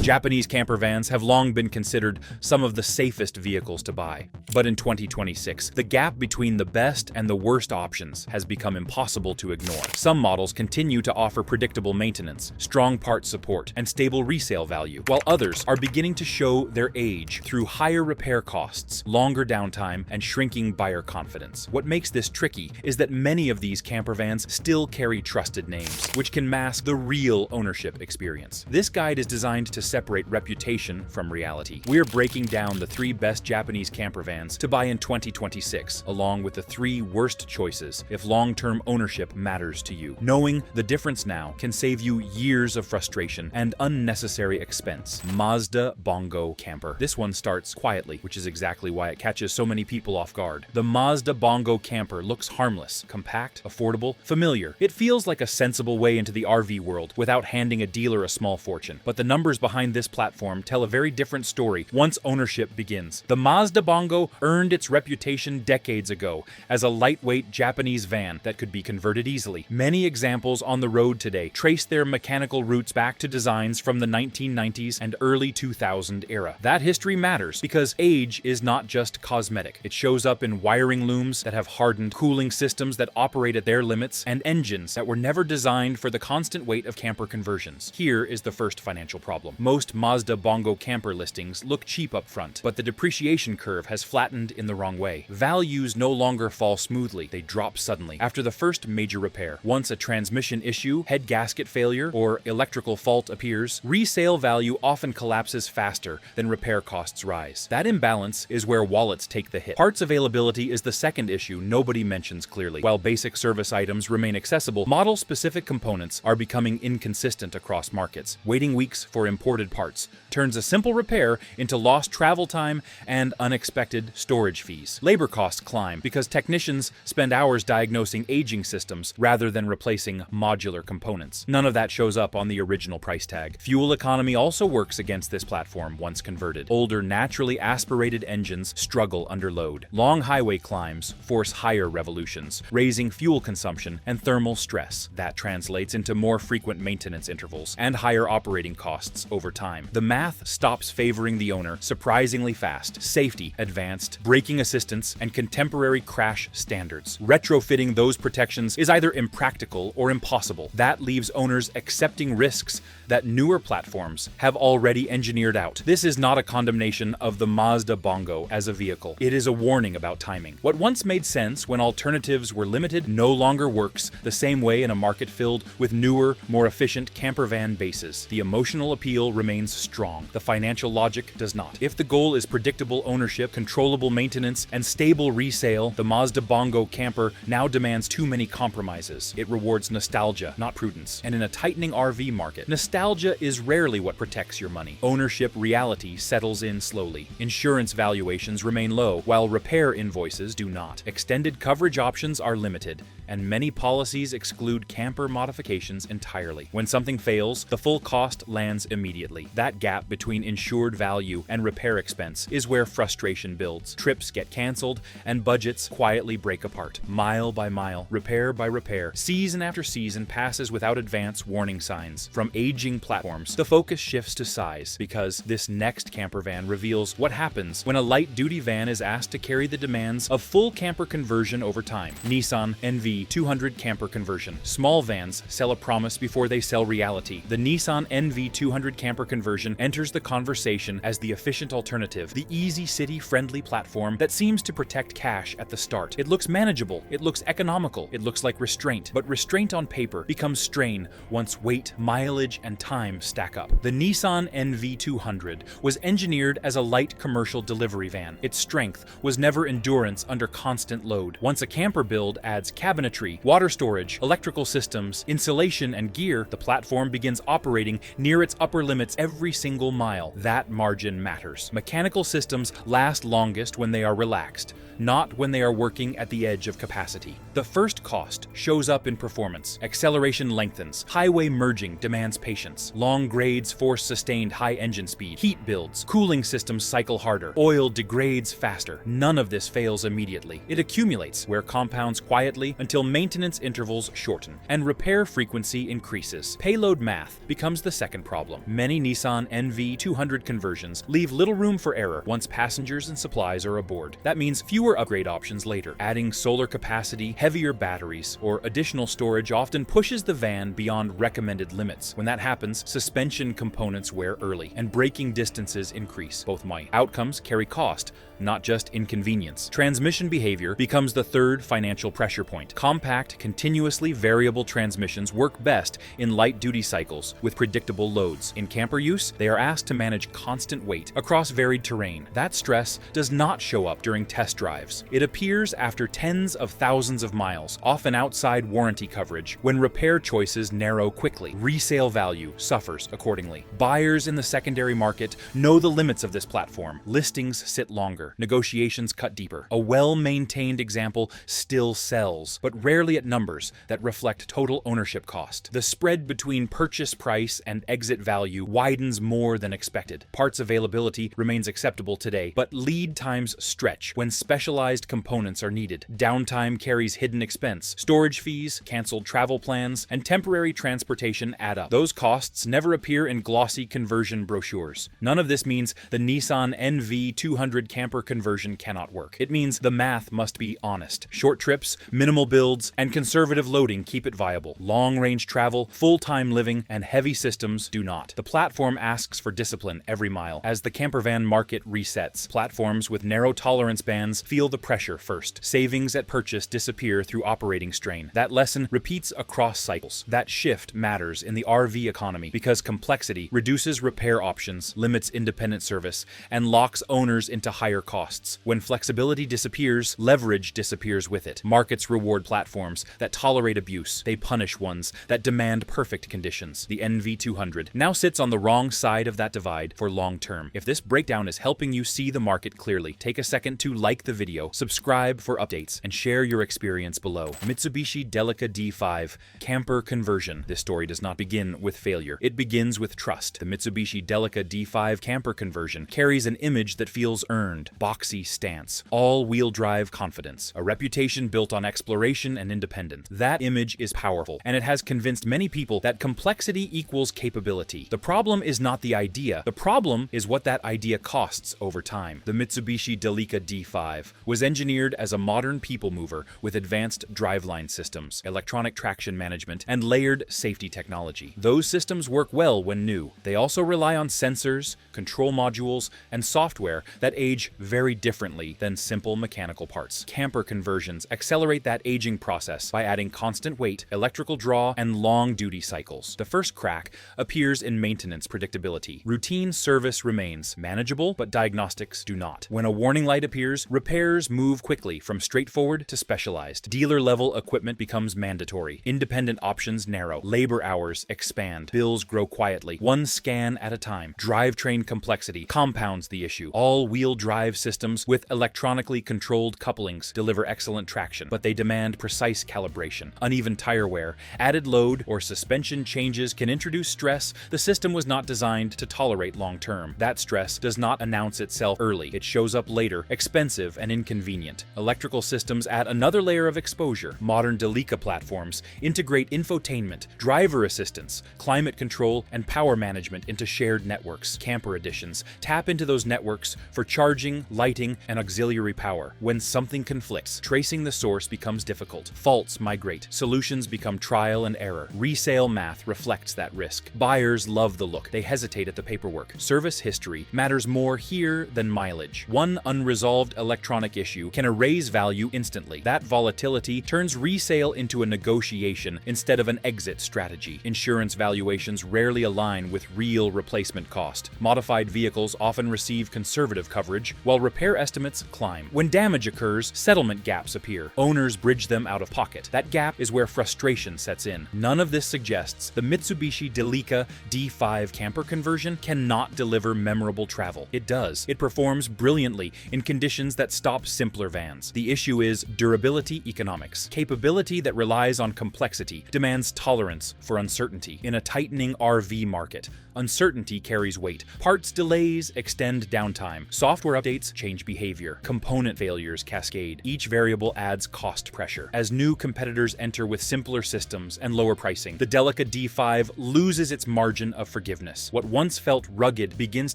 Japanese campervans have long been considered some of the safest vehicles to buy. But in 2026, the gap between the best and the worst options has become impossible to ignore. Some models continue to offer predictable maintenance, strong part support, and stable resale value, while others are beginning to show their age through higher repair costs, longer downtime, and shrinking buyer confidence. What makes this tricky is that many of these campervans still carry trusted names, which can mask the real ownership experience. This guide is designed to separate reputation from reality. We're breaking down the 3 best Japanese campervans to buy in 2026, along with the 3 worst choices if long-term ownership matters to you. Knowing the difference now can save you years of frustration and unnecessary expense. Mazda Bongo Camper. This one starts quietly, which is exactly why it catches so many people off guard. The Mazda Bongo Camper looks harmless, compact, affordable, familiar. It feels like a sensible way into the RV world without handing a dealer a small fortune. But the numbers behind this platform tell a very different story once ownership begins. The Mazda Bongo earned its reputation decades ago as a lightweight Japanese van that could be converted easily. Many examples on the road today trace their mechanical roots back to designs from the 1990s and early 2000 era. That history matters because age is not just cosmetic. It shows up in wiring looms that have hardened, cooling systems that operate at their limits, and engines that were never designed for the constant weight of camper conversions. Here is the first financial problem. Most Mazda Bongo camper listings look cheap up front, but the depreciation curve has flattened in the wrong way. Values no longer fall smoothly, they drop suddenly after the first major repair. Once a transmission issue, head gasket failure, or electrical fault appears, resale value often collapses faster than repair costs rise. That imbalance is where wallets take the hit. Parts availability is the second issue nobody mentions clearly. While basic service items remain accessible, model-specific components are becoming inconsistent across markets. Waiting weeks for imported parts turns a simple repair into lost travel time and unexpected storage fees. Labor costs climb because technicians spend hours diagnosing aging systems rather than replacing modular components. None of that shows up on the original price tag. Fuel economy also works against this platform once converted. Older, naturally aspirated engines struggle under load. Long highway climbs force higher revolutions, raising fuel consumption and thermal stress. That translates into more frequent maintenance intervals and higher operating costs over time. The math stops favoring the owner surprisingly fast. Safety, advanced braking assistance, and contemporary crash standards. Retrofitting those protections is either impractical or impossible. That leaves owners accepting risks that newer platforms have already engineered out. This is not a condemnation of the Mazda Bongo as a vehicle. It is a warning about timing. What once made sense when alternatives were limited no longer works the same way in a market filled with newer, more efficient campervan bases. The emotional appeal remains strong. The financial logic does not. If the goal is predictable ownership, controllable maintenance, and stable resale, the Mazda Bongo camper now demands too many compromises. It rewards nostalgia, not prudence. And in a tightening RV market, nostalgia is rarely what protects your money. Ownership reality settles in slowly. Insurance valuations remain low, while repair invoices do not. Extended coverage options are limited, and many policies exclude camper modifications entirely. When something fails, the full cost lands immediately. That gap between insured value and repair expense is where frustration builds. Trips get canceled, and budgets quietly break apart. Mile by mile, repair by repair, season after season passes without advance warning signs. From aging platforms, the focus shifts to size, because this next campervan reveals what happens when a light-duty van is asked to carry the demands of full camper conversion over time. Nissan NV 200 camper conversion. Small vans sell a promise before they sell reality. The Nissan NV 200 camper conversion enters the conversation as the efficient alternative, the easy city-friendly platform that seems to protect cash at the start. It looks manageable, it looks economical, it looks like restraint, but restraint on paper becomes strain once weight, mileage, and time stack up. The Nissan NV 200 was engineered as a light commercial delivery van. Its strength was never endurance under constant load. Once a camper build adds cabinetry, water storage, electrical systems, insulation, and gear, the platform begins operating near its upper limits every single mile. That margin matters. Mechanical systems last longest when they are relaxed, not when they are working at the edge of capacity. The first cost shows up in performance. Acceleration lengthens. Highway merging demands patience. Long grades force sustained high engine speed. Heat builds. Cooling systems cycle harder. Oil degrades faster. None of this fails immediately. It accumulates, where compounds quietly until maintenance intervals shorten and repair frequency increases. Payload math becomes the second problem. Many many Nissan NV200 conversions leave little room for error once passengers and supplies are aboard. That means fewer upgrade options later. Adding solar capacity, heavier batteries, or additional storage often pushes the van beyond recommended limits. When that happens, suspension components wear early, and braking distances increase. Both might. Outcomes carry cost, not just inconvenience. Transmission behavior becomes the third financial pressure point. Compact, continuously variable transmissions work best in light-duty cycles with predictable loads. In camper use, they are asked to manage constant weight across varied terrain. That stress does not show up during test drives. It appears after tens of thousands of miles, often outside warranty coverage, when repair choices narrow quickly. Resale value suffers accordingly. Buyers in the secondary market know the limits of this platform. Listings sit longer. Negotiations cut deeper. A well-maintained example still sells, but rarely at numbers that reflect total ownership cost. The spread between purchase price and exit value widens more than expected. Parts availability remains acceptable today, but lead times stretch when specialized components are needed. Downtime carries hidden expense. Storage fees, canceled travel plans, and temporary transportation add up. Those costs never appear in glossy conversion brochures. None of this means the Nissan NV200 camper conversion cannot work. It means the math must be honest. Short trips, minimal builds, and conservative loading keep it viable. Long-range travel, full-time living, and heavy systems do not. The platform asks for discipline every mile. As the campervan market resets, platforms with narrow tolerance bands feel the pressure first. Savings at purchase disappear through operating strain. That lesson repeats across cycles. That shift matters in the RV economy because complexity reduces repair options, limits independent service, and locks owners into higher costs. When flexibility disappears, leverage disappears with it. Markets reward platforms that tolerate abuse. They punish ones that demand perfect conditions. The NV200 now sits on the wrong side of that divide for long term. If this breakdown is helping you see the market clearly, take a second to like the video, subscribe for updates, and share your experience below. Mitsubishi Delica D5 camper conversion. This story does not begin with failure. It begins with trust. The Mitsubishi Delica D5 camper conversion carries an image that feels earned. Boxy stance, all-wheel drive confidence, a reputation built on exploration and independence. That image is powerful, and it has convinced many people that complexity equals capability. The problem is not the idea. The problem is what that idea costs over time. The Mitsubishi Delica D5 was engineered as a modern people mover with advanced driveline systems, electronic traction management, and layered safety technology. Those systems work well when new. They also rely on sensors, control modules, and software that age very differently than simple mechanical parts. Camper conversions accelerate that aging process by adding constant weight, electrical draw, and long duty cycles. The first crack appears in maintenance predictability. Routine service remains manageable, but diagnostics do not. When a warning light appears, repairs move quickly from straightforward to specialized. Dealer-level equipment becomes mandatory. Independent options narrow. Labor hours expand. Bills grow quietly, one scan at a time. Drivetrain complexity compounds the issue. All-wheel drive systems with electronically controlled couplings deliver excellent traction, but they demand precise calibration. Uneven tire wear, added load, or suspension changes can introduce stress the system was not designed to tolerate long-term. That stress does not announce itself early. It shows up later, expensive and inconvenient. Electrical systems add another layer of exposure. Modern Delica platforms integrate infotainment, driver assistance, climate control, and power management into shared networks. Camper editions tap into those networks for charging, lighting, and auxiliary power. When something conflicts, tracing the source becomes difficult. Faults migrate. Solutions become trial and error. Resale math reflects that risk. Buyers love the look. They hesitate at the paperwork. Service history matters more here than mileage. One unresolved electronic issue can erase value instantly. That volatility turns resale into a negotiation instead of an exit strategy. Insurance valuations rarely align with real replacement cost. Modified vehicles often receive conservative coverage, while repair estimates climb. When damage occurs, settlement gaps appear. Owners bridge them out of pocket. That gap is where frustration sets in. None of this suggests the Mitsubishi Delica D5 camper conversion cannot deliver memorable travel. It does. It performs brilliantly in conditions that stop simpler vans. The issue is durability economics. Capability that relies on complexity demands tolerance for uncertainty. In a tightening RV market, Uncertainty carries weight. Parts delays extend downtime. Software updates change behavior. Component failures cascade. Each variable adds cost pressure. As new competitors enter with simpler systems and lower pricing, the Delica D5 loses its margin of forgiveness. What once felt rugged begins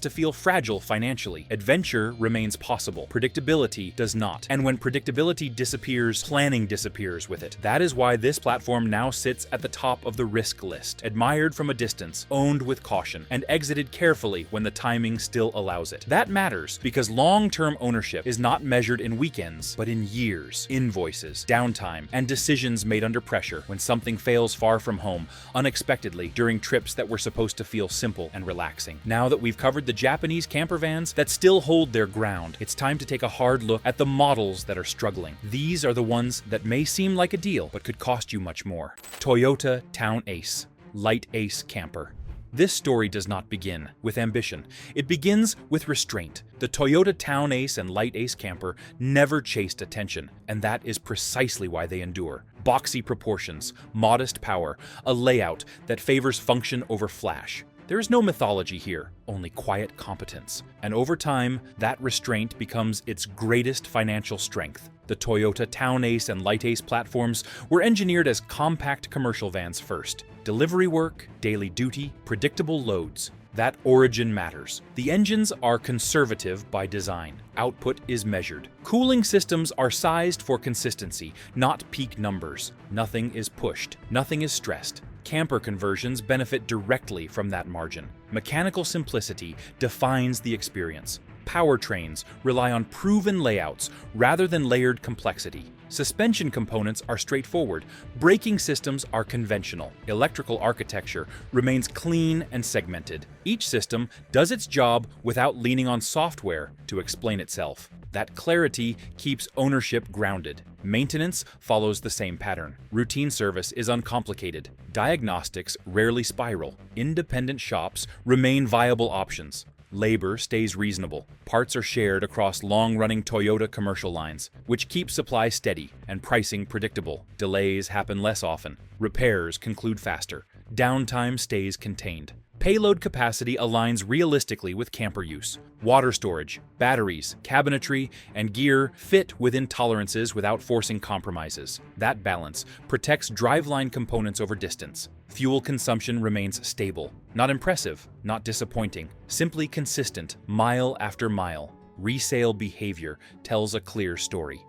to feel fragile financially. Adventure remains possible. Predictability does not. And when predictability disappears, planning disappears with it. That is why this platform now sits at the top of the risk list. Admired from a distance, owned with caution, and exited carefully when the timing still allows it. That matters because long-term ownership is not measured in weekends, but in years, invoices, downtime, and decisions made under pressure when something fails far from home, unexpectedly, during trips that were supposed to feel simple and relaxing. Now that we've covered the Japanese campervans that still hold their ground, it's time to take a hard look at the models that are struggling. These are the ones that may seem like a deal, but could cost you much more. Toyota Town Ace, Light Ace Camper. This story does not begin with ambition. It begins with restraint. The Toyota Town Ace and Light Ace Camper never chased attention, and that is precisely why they endure. Boxy proportions, modest power, a layout that favors function over flash. There is no mythology here, only quiet competence. And over time, that restraint becomes its greatest financial strength. The Toyota Town Ace and Light Ace platforms were engineered as compact commercial vans first. Delivery work, daily duty, predictable loads. That origin matters. The engines are conservative by design. Output is measured. Cooling systems are sized for consistency, not peak numbers. Nothing is pushed. Nothing is stressed. Camper conversions benefit directly from that margin. Mechanical simplicity defines the experience. Powertrains rely on proven layouts rather than layered complexity. Suspension components are straightforward. Braking systems are conventional. Electrical architecture remains clean and segmented. Each system does its job without leaning on software to explain itself. That clarity keeps ownership grounded. Maintenance follows the same pattern. Routine service is uncomplicated. Diagnostics rarely spiral. Independent shops remain viable options. Labor stays reasonable. Parts are shared across long-running Toyota commercial lines, which keep supply steady and pricing predictable. Delays happen less often. Repairs conclude faster. Downtime stays contained. Payload capacity aligns realistically with camper use. Water storage, batteries, cabinetry, and gear fit within tolerances without forcing compromises. That balance protects driveline components over distance. Fuel consumption remains stable. Not impressive, not disappointing, simply consistent, mile after mile. Resale behavior tells a clear story.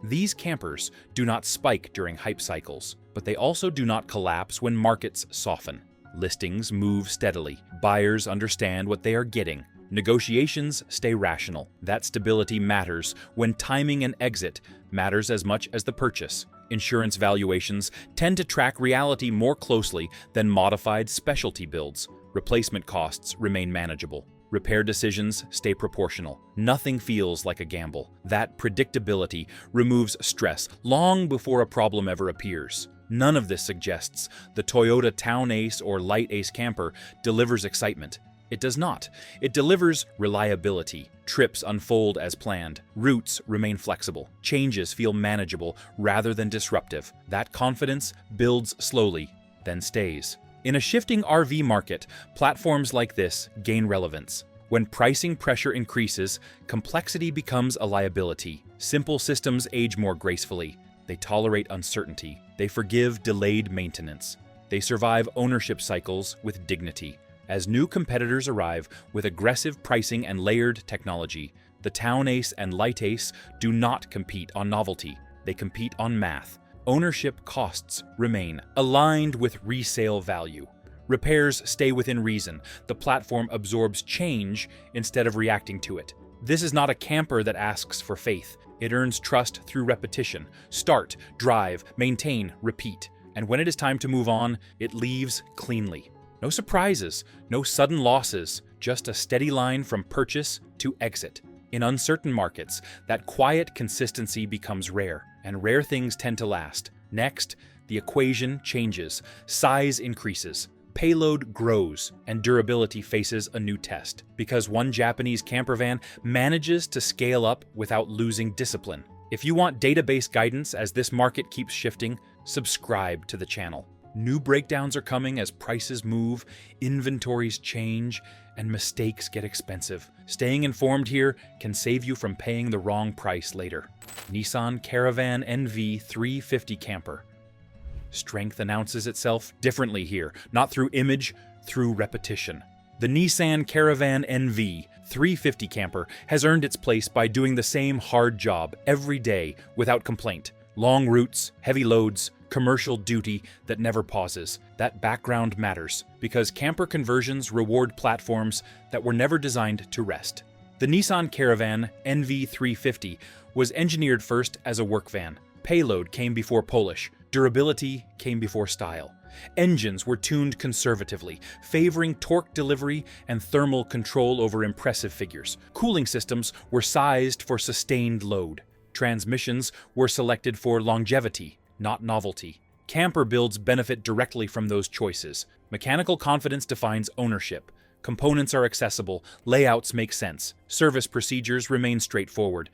These campers do not spike during hype cycles, but they also do not collapse when markets soften. Listings move steadily. Buyers understand what they are getting. Negotiations stay rational. That stability matters when timing and exit matters as much as the purchase. Insurance valuations tend to track reality more closely than modified specialty builds. Replacement costs remain manageable. Repair decisions stay proportional. Nothing feels like a gamble. That predictability removes stress long before a problem ever appears. None of this suggests the Toyota Town Ace or Light Ace camper delivers excitement. It does not. It delivers reliability. Trips unfold as planned. Routes remain flexible. Changes feel manageable rather than disruptive. That confidence builds slowly, then stays. In a shifting RV market, platforms like this gain relevance. When pricing pressure increases, complexity becomes a liability. Simple systems age more gracefully. They tolerate uncertainty. They forgive delayed maintenance. They survive ownership cycles with dignity. As new competitors arrive with aggressive pricing and layered technology, the Town Ace and Light Ace do not compete on novelty. They compete on math. Ownership costs remain aligned with resale value. Repairs stay within reason. The platform absorbs change instead of reacting to it. This is not a camper that asks for faith. It earns trust through repetition. Start, drive, maintain, repeat. And when it is time to move on, it leaves cleanly. No surprises, no sudden losses, just a steady line from purchase to exit. In uncertain markets, that quiet consistency becomes rare, and rare things tend to last. Next, the equation changes, size increases, payload grows, and durability faces a new test, because one Japanese campervan manages to scale up without losing discipline. If you want database guidance as this market keeps shifting, subscribe to the channel. New breakdowns are coming as prices move, inventories change, and mistakes get expensive. Staying informed here can save you from paying the wrong price later. Nissan Caravan NV 350 Camper. Strength announces itself differently here, not through image, through repetition. The Nissan Caravan NV 350 Camper has earned its place by doing the same hard job every day without complaint. Long routes, heavy loads, commercial duty that never pauses. That background matters, because camper conversions reward platforms that were never designed to rest. The Nissan Caravan NV 350 was engineered first as a work van. Payload came before polish. Durability came before style. Engines were tuned conservatively, favoring torque delivery and thermal control over impressive figures. Cooling systems were sized for sustained load. Transmissions were selected for longevity, not novelty. Camper builds benefit directly from those choices. Mechanical confidence defines ownership. Components are accessible, layouts make sense, service procedures remain straightforward.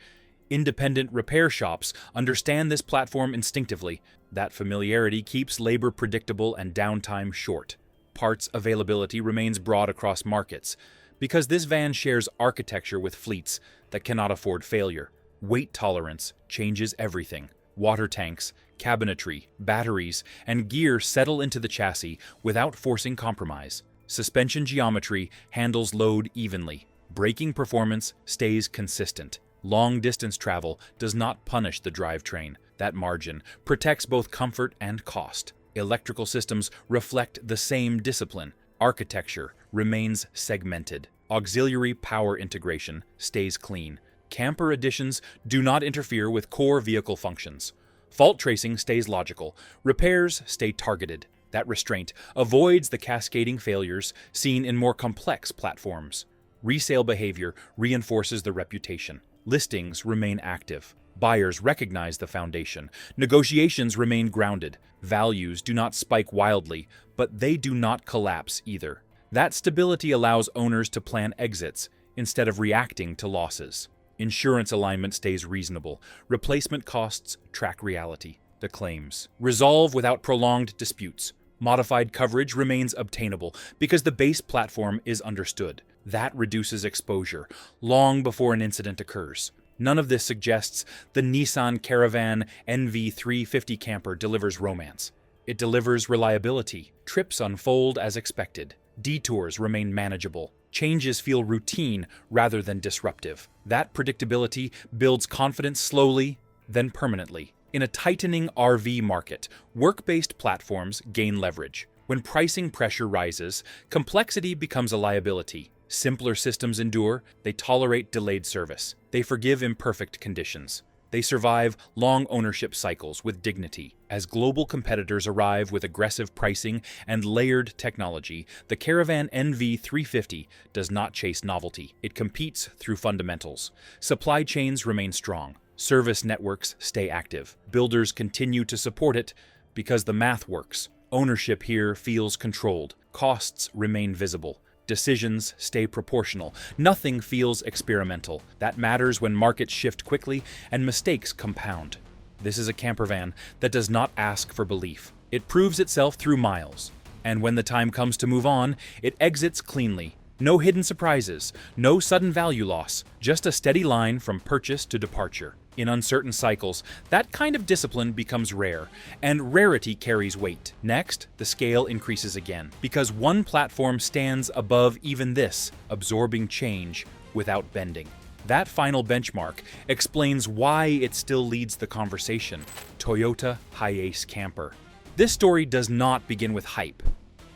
Independent repair shops understand this platform instinctively. That familiarity keeps labor predictable and downtime short. Parts availability remains broad across markets, because this van shares architecture with fleets that cannot afford failure. Weight tolerance changes everything. Water tanks, cabinetry, batteries, and gear settle into the chassis without forcing compromise. Suspension geometry handles load evenly. Braking performance stays consistent. Long-distance travel does not punish the drivetrain. That margin protects both comfort and cost. Electrical systems reflect the same discipline. Architecture remains segmented. Auxiliary power integration stays clean. Camper additions do not interfere with core vehicle functions. Fault tracing stays logical. Repairs stay targeted. That restraint avoids the cascading failures seen in more complex platforms. Resale behavior reinforces the reputation. Listings remain active. Buyers recognize the foundation. Negotiations remain grounded. Values do not spike wildly, but they do not collapse either. That stability allows owners to plan exits instead of reacting to losses. Insurance alignment stays reasonable. Replacement costs track reality. The claims resolve without prolonged disputes. Modified coverage remains obtainable because the base platform is understood. That reduces exposure long before an incident occurs. None of this suggests the Nissan Caravan NV 350 Camper delivers romance. It delivers reliability. Trips unfold as expected. Detours remain manageable. Changes feel routine rather than disruptive. That predictability builds confidence slowly, then permanently. In a tightening RV market, work-based platforms gain leverage. When pricing pressure rises, complexity becomes a liability. Simpler systems endure, they tolerate delayed service. They forgive imperfect conditions. They survive long ownership cycles with dignity. As global competitors arrive with aggressive pricing and layered technology, the Caravan NV 350 does not chase novelty. It competes through fundamentals. Supply chains remain strong. Service networks stay active. Builders continue to support it because the math works. Ownership here feels controlled. Costs remain visible. Decisions stay proportional. Nothing feels experimental. That matters when markets shift quickly and mistakes compound. This is a campervan that does not ask for belief. It proves itself through miles. And when the time comes to move on, it exits cleanly. No hidden surprises, no sudden value loss, just a steady line from purchase to departure. In uncertain cycles, that kind of discipline becomes rare, and rarity carries weight. Next, the scale increases again, because one platform stands above even this, absorbing change without bending. That final benchmark explains why it still leads the conversation. Toyota Hiace Camper. This story does not begin with hype.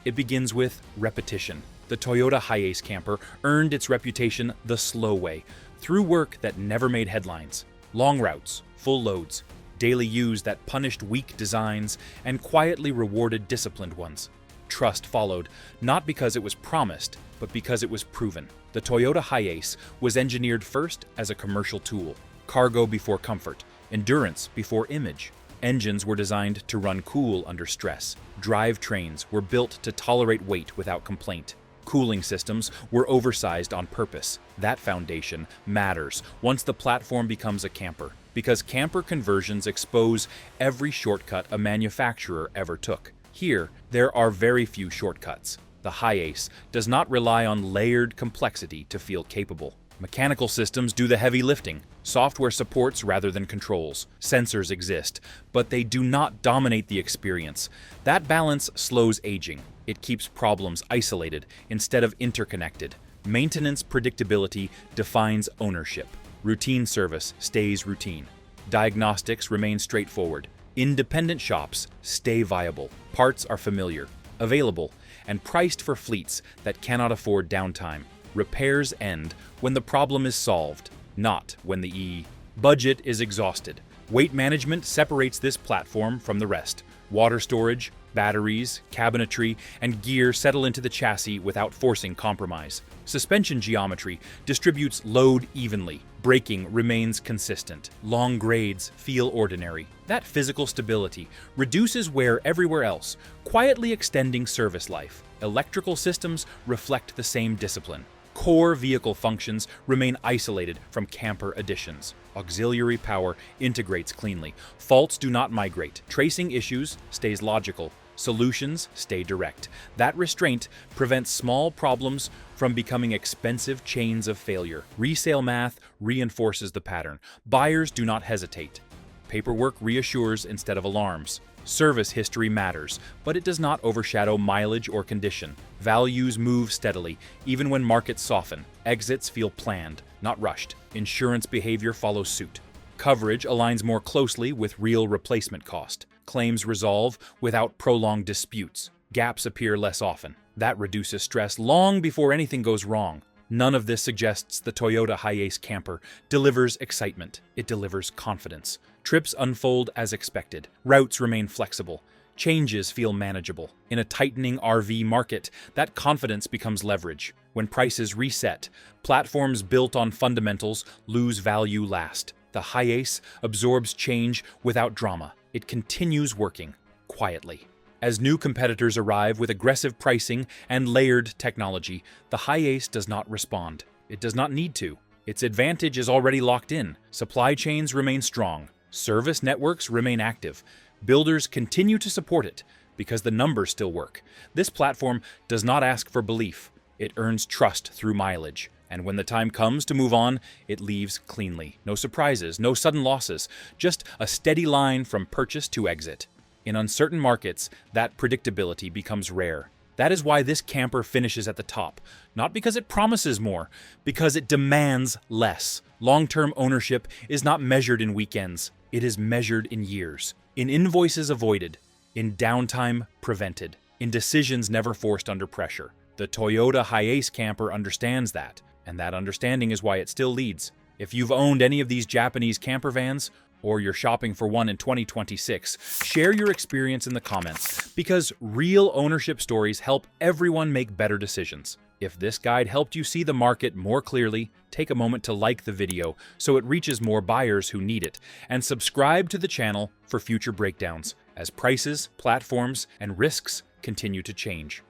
It begins with repetition. The Toyota Hiace Camper earned its reputation the slow way, through work that never made headlines. Long routes, full loads, daily use that punished weak designs and quietly rewarded disciplined ones. Trust followed, not because it was promised, but because it was proven. The Toyota Hiace was engineered first as a commercial tool. Cargo before comfort, endurance before image. Engines were designed to run cool under stress. Drivetrains were built to tolerate weight without complaint. Cooling systems were oversized on purpose. That foundation matters once the platform becomes a camper, because camper conversions expose every shortcut a manufacturer ever took. Here, there are very few shortcuts. The HiAce does not rely on layered complexity to feel capable. Mechanical systems do the heavy lifting. Software supports rather than controls. Sensors exist, but they do not dominate the experience. That balance slows aging. It keeps problems isolated instead of interconnected. Maintenance predictability defines ownership. Routine service stays routine. Diagnostics remain straightforward. Independent shops stay viable. Parts are familiar, available, and priced for fleets that cannot afford downtime. Repairs end when the problem is solved, not when the budget is exhausted. Weight management separates this platform from the rest. Water storage, batteries, cabinetry, and gear settle into the chassis without forcing compromise. Suspension geometry distributes load evenly. Braking remains consistent. Long grades feel ordinary. That physical stability reduces wear everywhere else, quietly extending service life. Electrical systems reflect the same discipline. Core vehicle functions remain isolated from camper additions. Auxiliary power integrates cleanly. Faults do not migrate. Tracing issues stays logical. Solutions stay direct. That restraint prevents small problems from becoming expensive chains of failure. Resale math reinforces the pattern. Buyers do not hesitate. Paperwork reassures instead of alarms. Service history matters, but it does not overshadow mileage or condition. Values move steadily, even when markets soften. Exits feel planned, not rushed. Insurance behavior follows suit. Coverage aligns more closely with real replacement cost. Claims resolve without prolonged disputes. Gaps appear less often. That reduces stress long before anything goes wrong. None of this suggests the Toyota HiAce camper delivers excitement. It delivers confidence. Trips unfold as expected. Routes remain flexible. Changes feel manageable. In a tightening RV market, that confidence becomes leverage. When prices reset, platforms built on fundamentals lose value last. The HiAce absorbs change without drama. It continues working quietly. As new competitors arrive with aggressive pricing and layered technology, the HiAce does not respond. It does not need to. Its advantage is already locked in. Supply chains remain strong. Service networks remain active. Builders continue to support it because the numbers still work. This platform does not ask for belief. It earns trust through mileage. And when the time comes to move on, it leaves cleanly. No surprises, no sudden losses, just a steady line from purchase to exit. In uncertain markets, that predictability becomes rare. That is why this camper finishes at the top. Not because it promises more, because it demands less. Long-term ownership is not measured in weekends. It is measured in years. In invoices avoided. In downtime prevented. In decisions never forced under pressure. The Toyota HiAce camper understands that. And that understanding is why it still leads. If you've owned any of these Japanese campervans, or you're shopping for one in 2026, share your experience in the comments, because real ownership stories help everyone make better decisions. If this guide helped you see the market more clearly, take a moment to like the video so it reaches more buyers who need it, and subscribe to the channel for future breakdowns as prices, platforms, and risks continue to change.